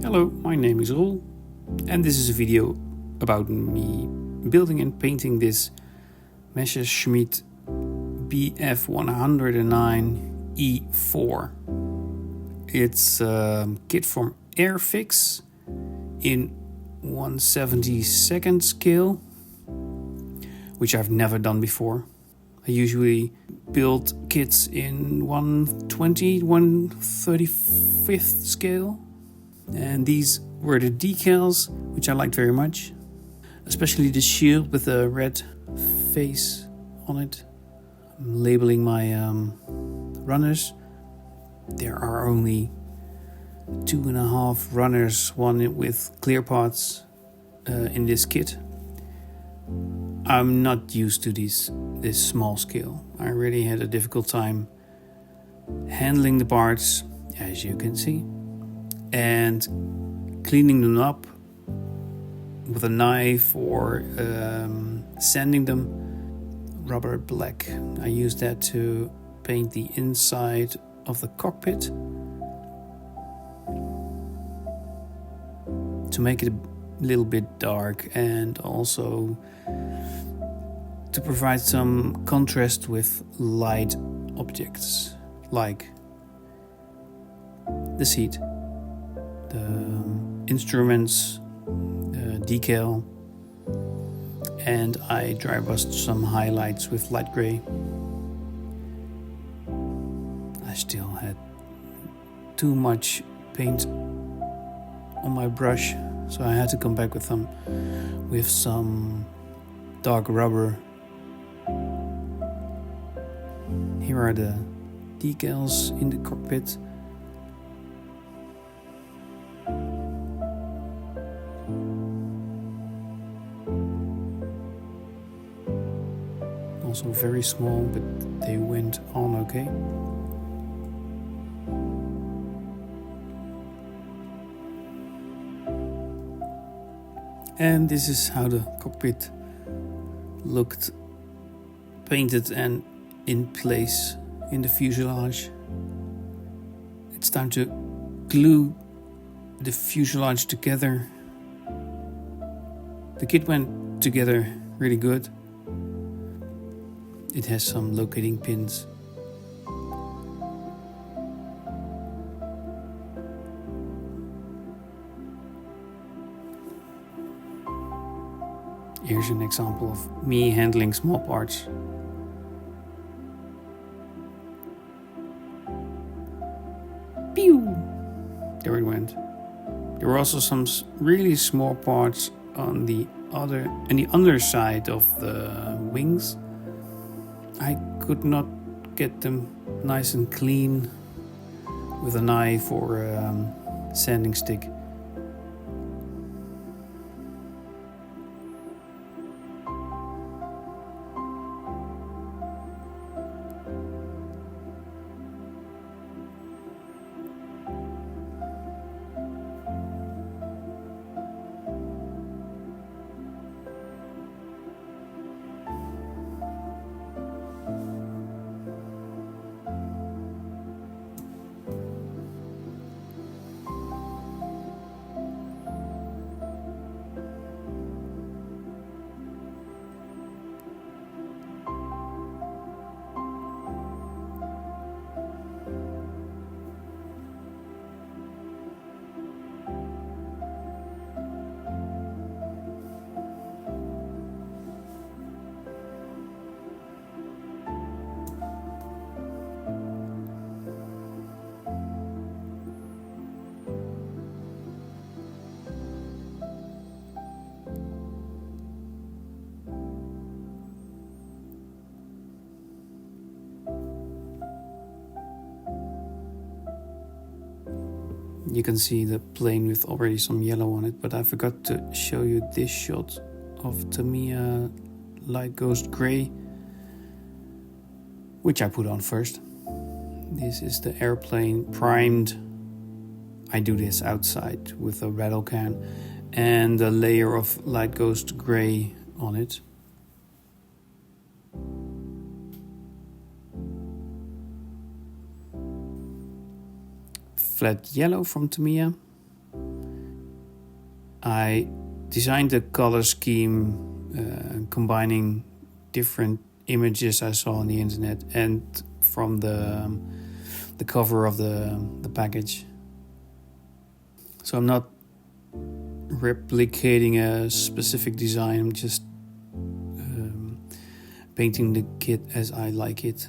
Hello, my name is Roel and this is a video about me building and painting this Messerschmitt Bf109E-4. It's a kit from Airfix in 1/72nd scale, which I've never done before. I usually build kits in 1/20, 1/35th scale. And these were the decals, which I liked very much. Especially the shield with the red face on it. I'm labeling my runners. There are only 2.5 runners, one with clear parts in this kit. I'm not used to this small scale. I really had a difficult time handling the parts, as you can see, and cleaning them up with a knife or sanding them rubber black. I used that to paint the inside of the cockpit to make it a little bit dark, and also to provide some contrast with light objects like the seat, the instruments, the decal, and I dry brushed some highlights with light gray. I still had too much paint on my brush, so I had to come back with some dark rubber. Here are the decals in the cockpit. Also very small, but they went on okay. And this is how the cockpit looked painted and in place in the fuselage. It's time to glue the fuselage together. The kit went together really good. It has some locating pins. Here's an example of me handling small parts. Pew! There it went. There were also some really small parts on the underside of the wings. I could not get them nice and clean with a knife or a sanding stick. You can see the plane with already some yellow on it, but I forgot to show you this shot of Tamiya light ghost gray, which I put on first. This is the airplane primed. I do this outside with a rattle can and a layer of light ghost gray on it. Flat yellow from Tamiya, I designed the color scheme combining different images I saw on the internet and from the cover of the package. So I'm not replicating a specific design, I'm just painting the kit as I like it.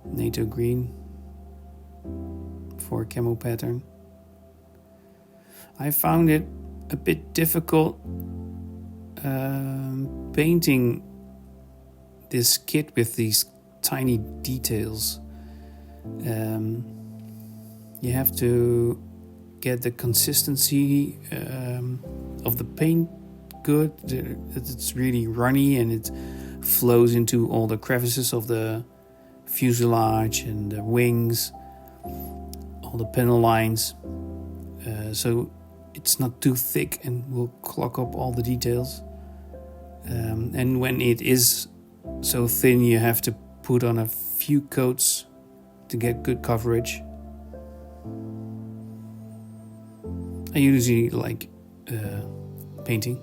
NATO green for a camo pattern. I found it a bit difficult painting this kit with these tiny details. You have to get the consistency of the paint good, that it's really runny and it flows into all the crevices of the fuselage and the wings, all the panel lines, so it's not too thick and will clog up all the details. And when it is so thin, you have to put on a few coats to get good coverage. I usually like painting,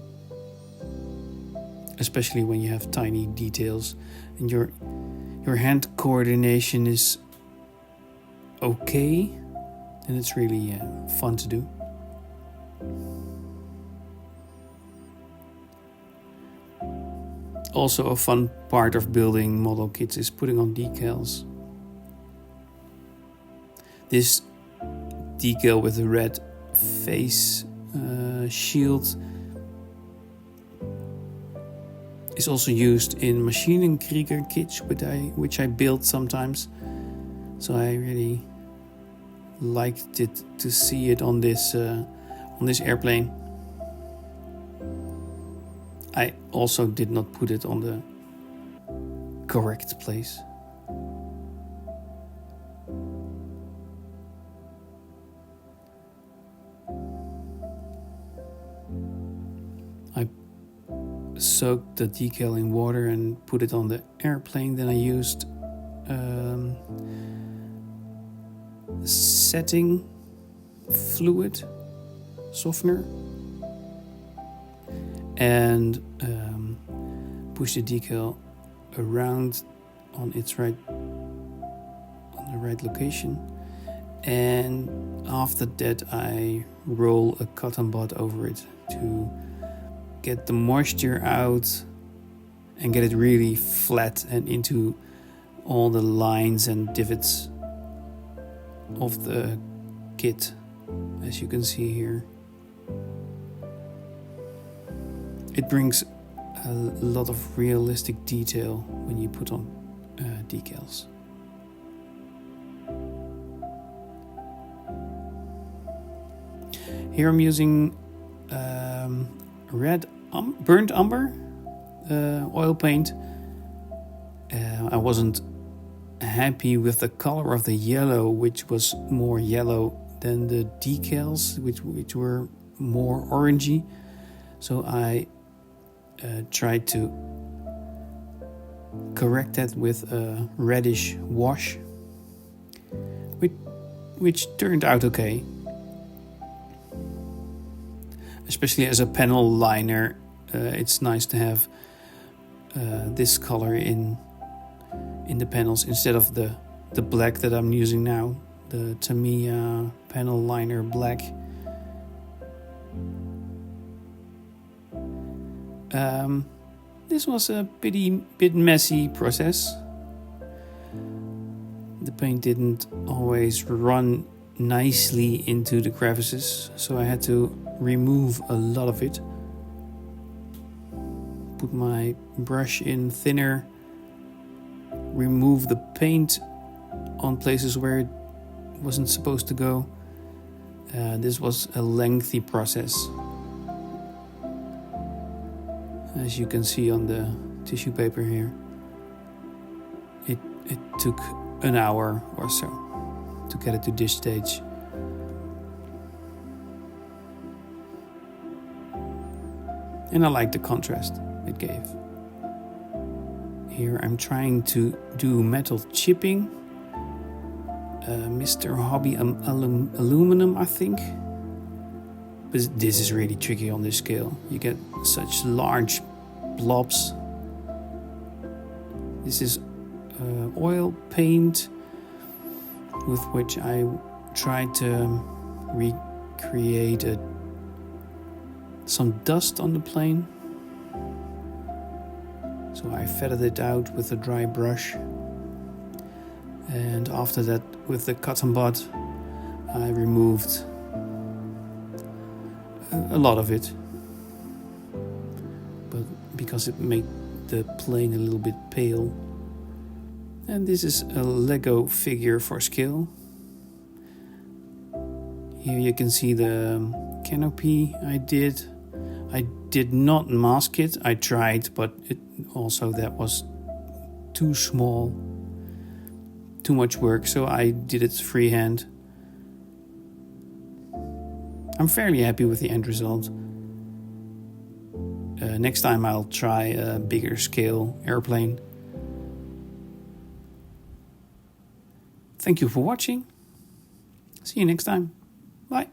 especially when you have tiny details and your hand coordination is okay, and it's really fun to do. Also, a fun part of building model kits is putting on decals. This decal with the red face shield is also used in Maschinenkrieger kits, which I build sometimes. So I really liked it to see it on this airplane. I also did not put it on the correct place. I soaked the decal in water and put it on the airplane. Then I used setting fluid softener and push the decal around on the right location, and after that I roll a cotton bud over it to get the moisture out and get it really flat and into all the lines and divots of the kit, as you can see here. It brings a lot of realistic detail when you put on decals. Here I'm using red burnt umber oil paint. I wasn't happy with the color of the yellow, which was more yellow than the decals, which were more orangey. So I tried to correct that with a reddish wash, which turned out okay. Especially as a panel liner, it's nice to have this color in the panels instead of the black that I'm using now, the Tamiya panel liner black. This was a bit messy process. The paint didn't always run nicely into the crevices, so I had to remove a lot of it. Put my brush in thinner, remove the paint on places where it wasn't supposed to go. This was a lengthy process, as you can see on the tissue paper here. It took an hour or so to get it to this stage. And I like the contrast it gave Here I'm trying to do metal chipping. Mr. Hobby aluminum, I think. But this is really tricky on this scale. You get such large blobs. This is oil paint with which I tried to recreate some dust on the plane. So I feathered it out with a dry brush. And after that, with the cotton bud, I removed a lot of it. But because it made the plane a little bit pale. And this is a Lego figure for scale. Here you can see the canopy I did. I did not mask it. I tried, but that was too small. Too much work, so I did it freehand. I'm fairly happy with the end result. Next time I'll try a bigger scale airplane. Thank you for watching. See you next time. Bye.